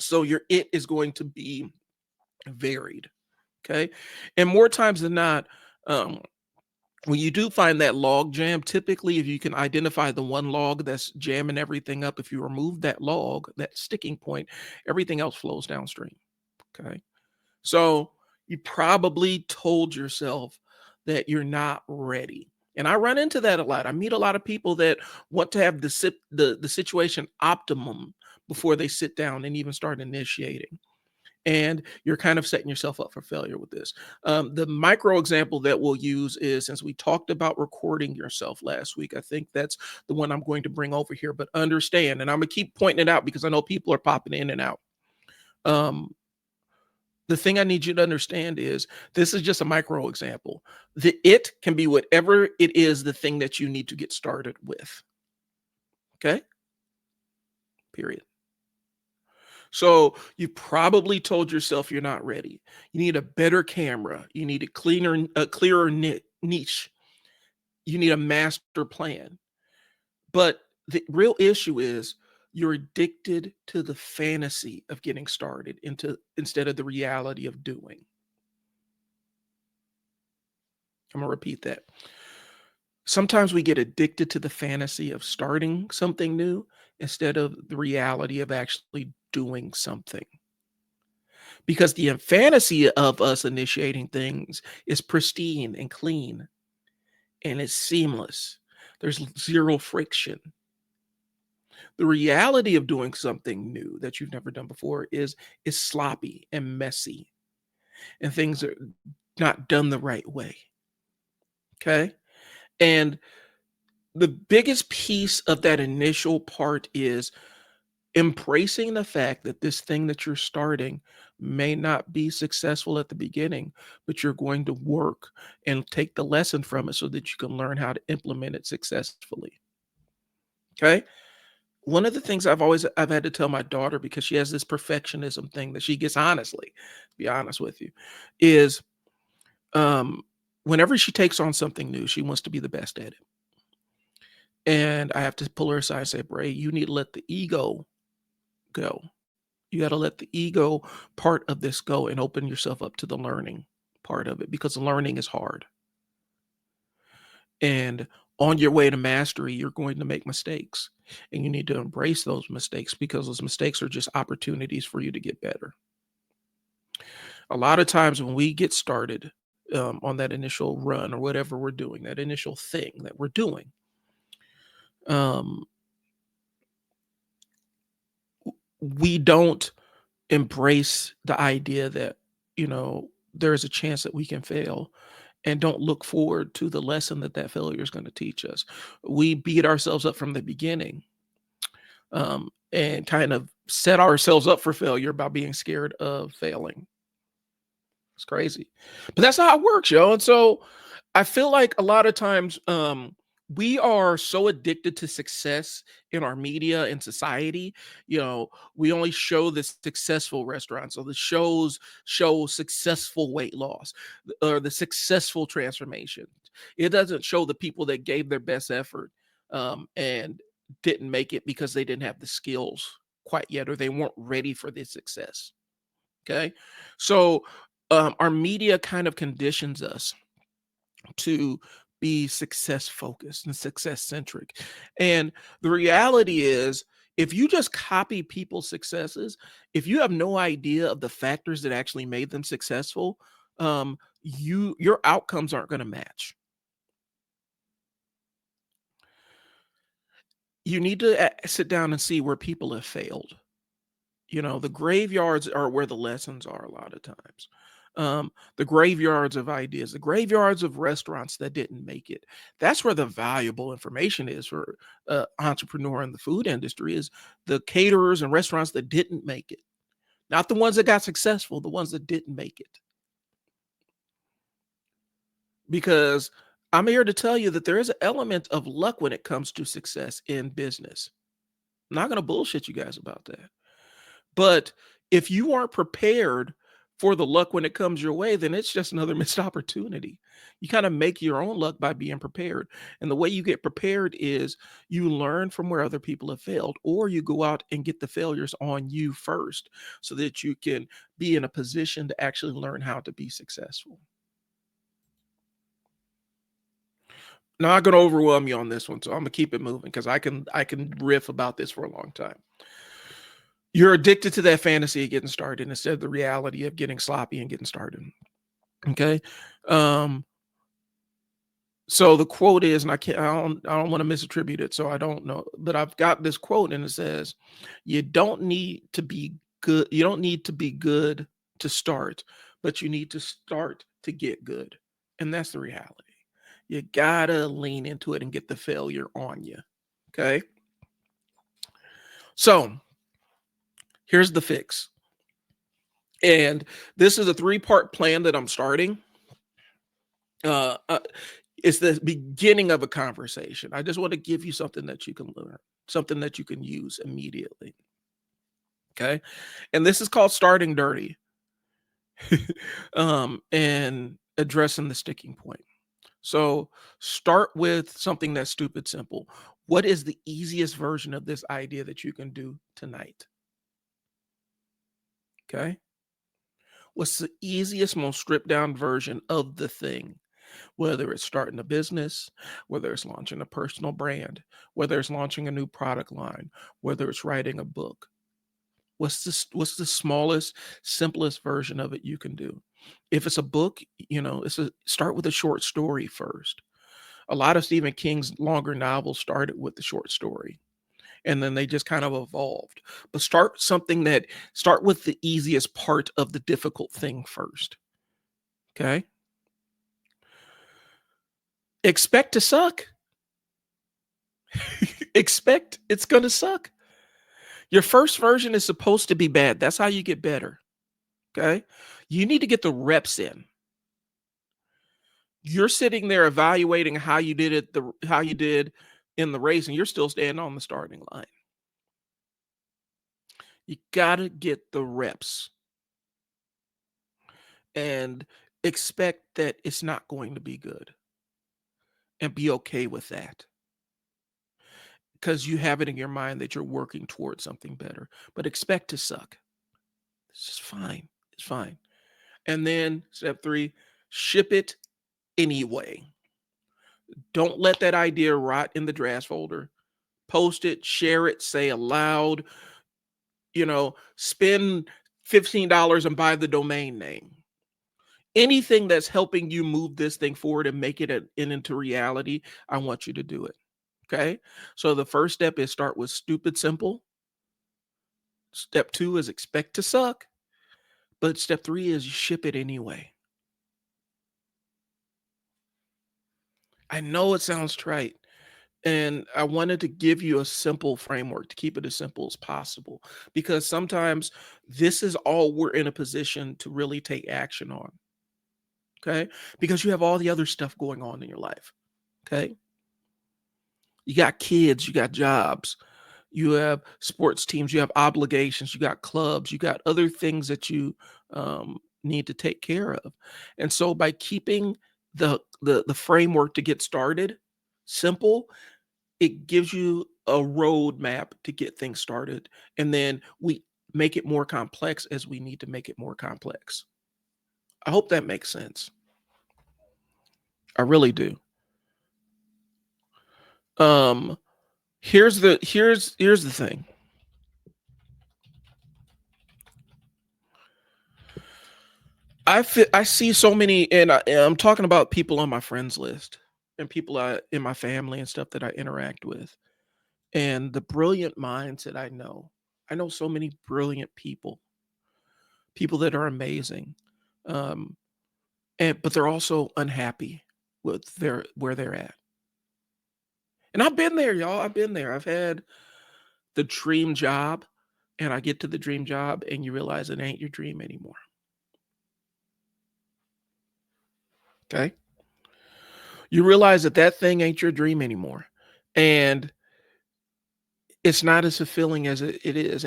So your it is going to be varied. Okay. And more times than not, um, when you do find that log jam, typically, if you can identify the one log that's jamming everything up, if you remove that log, that sticking point, everything else flows downstream. Okay. So you probably told yourself that you're not ready. And I run into that a lot. I meet a lot of people that want to have the situation optimum before they sit down and even start initiating. And you're kind of setting yourself up for failure with this. The micro example that we'll use is, since we talked about recording yourself last week, I think that's the one I'm going to bring over here. But understand, and I'm going to keep pointing it out because I know people are popping in and out. Um, the thing I need you to understand is this is just a micro example. The it can be whatever it is, the thing that you need to get started with. Okay. Period. So you probably told yourself you're not ready. You need a better camera. You need a clearer niche. You need a master plan. But the real issue is you're addicted to the fantasy of getting started instead of the reality of doing. I'm going to repeat that. Sometimes we get addicted to the fantasy of starting something new instead of the reality of actually doing something. Because the fantasy of us initiating things is pristine and clean and it's seamless. There's zero friction. The reality of doing something new that you've never done before is sloppy and messy, and things are not done the right way. Okay? And the biggest piece of that initial part is embracing the fact that this thing that you're starting may not be successful at the beginning, but you're going to work and take the lesson from it so that you can learn how to implement it successfully. Okay. One of the things I've had to tell my daughter, because she has this perfectionism thing that she gets, honestly, to be honest with you, is um whenever she takes on something new, she wants to be the best at it. And I have to pull her aside and say, Bray, you need to let the ego go. You got to let the ego part of this go and open yourself up to the learning part of it, because learning is hard. And on your way to mastery, you're going to make mistakes, and you need to embrace those mistakes because those mistakes are just opportunities for you to get better. A lot of times when we get started on that initial run or whatever we're doing, that initial thing that we're doing, um, we don't embrace the idea that, there's a chance that we can fail, and don't look forward to the lesson that that failure is going to teach us. We beat ourselves up from the beginning, and kind of set ourselves up for failure by being scared of failing. It's crazy, but that's how it works, yo. And so I feel like a lot of times, we are so addicted to success in our media and society. We only show the successful restaurants, or the shows show successful weight loss or the successful transformation. It doesn't show the people that gave their best effort, and didn't make it because they didn't have the skills quite yet, or they weren't ready for this success. Okay. So our media kind of conditions us to be success focused and success centric. And the reality is, if you just copy people's successes, if you have no idea of the factors that actually made them successful, your outcomes aren't going to match. You need to sit down and see where people have failed. The graveyards are where the lessons are a lot of times. The graveyards of ideas, the graveyards of restaurants that didn't make it. That's where the valuable information is for entrepreneur in the food industry, is the caterers and restaurants that didn't make it. Not the ones that got successful, the ones that didn't make it. Because I'm here to tell you that there is an element of luck when it comes to success in business. I'm not going to bullshit you guys about that. But if you aren't prepared for the luck when it comes your way, then it's just another missed opportunity. You kind of make your own luck by being prepared. And the way you get prepared is you learn from where other people have failed, or you go out and get the failures on you first so that you can be in a position to actually learn how to be successful. Now I'm gonna overwhelm you on this one, so I'm gonna keep it moving because I can riff about this for a long time. You're addicted to that fantasy of getting started instead of the reality of getting sloppy and getting started. Okay. Um, so the quote is, and I don't want to misattribute it, so I don't know, but I've got this quote and it says, you don't need to be good, you don't need to be good to start, but you need to start to get good. And that's the reality. You gotta lean into it and get the failure on you. Okay. So here's the fix. And this is a three-part plan that I'm starting. Uh, uh, it's the beginning of a conversation. I just want to give you something that you can learn, something that you can use immediately. Okay. And this is called starting dirty. And addressing the sticking point. So start with something that's stupid simple. What is the easiest version of this idea that you can do tonight? Okay. What's the easiest, most stripped down version of the thing? Whether it's starting a business, whether it's launching a personal brand, whether it's launching a new product line, whether it's writing a book. What's the smallest, simplest version of it you can do? If it's a book, start with a short story first. A lot of Stephen King's longer novels started with the short story and then they just kind of evolved. But start with the easiest part of the difficult thing first. Okay? Expect to suck. Expect it's going to suck. Your first version is supposed to be bad. That's how you get better. Okay? You need to get the reps in. You're sitting there evaluating how you did in the race and you're still standing on the starting line. You got to get the reps and expect that it's not going to be good and be okay with that because you have it in your mind that you're working towards something better, but expect to suck. It's just fine. It's fine. And then step 3, ship it anyway. Don't let that idea rot in the draft folder. Post it, share it, say aloud, spend $15 and buy the domain name. Anything that's helping you move this thing forward and make it into reality, I want you to do it. Okay. So the first step is start with stupid simple. Step 2 is expect to suck. But step 3 is you ship it anyway. I know it sounds trite. And I wanted to give you a simple framework to keep it as simple as possible because sometimes this is all we're in a position to really take action on. Okay. Because you have all the other stuff going on in your life. Okay. You got kids, you got jobs, you have sports teams, you have obligations, you got clubs, you got other things that you need to take care of. And so by keeping the framework to get started simple, it gives you a roadmap to get things started. And then we make it more complex as we need to make it more complex. I hope that makes sense. I really do. Um, here's the thing. I see so many, and I'm talking about people on my friends list and people in my family and stuff that I interact with, and the brilliant minds that I know. I know so many brilliant people that are amazing, um, and but they're also unhappy with their where they're at. And I've been there, y'all. I've been there. I've had the dream job, and I get to the dream job, and you realize it ain't your dream anymore. Okay, you realize that that thing ain't your dream anymore, and it's not as fulfilling as it is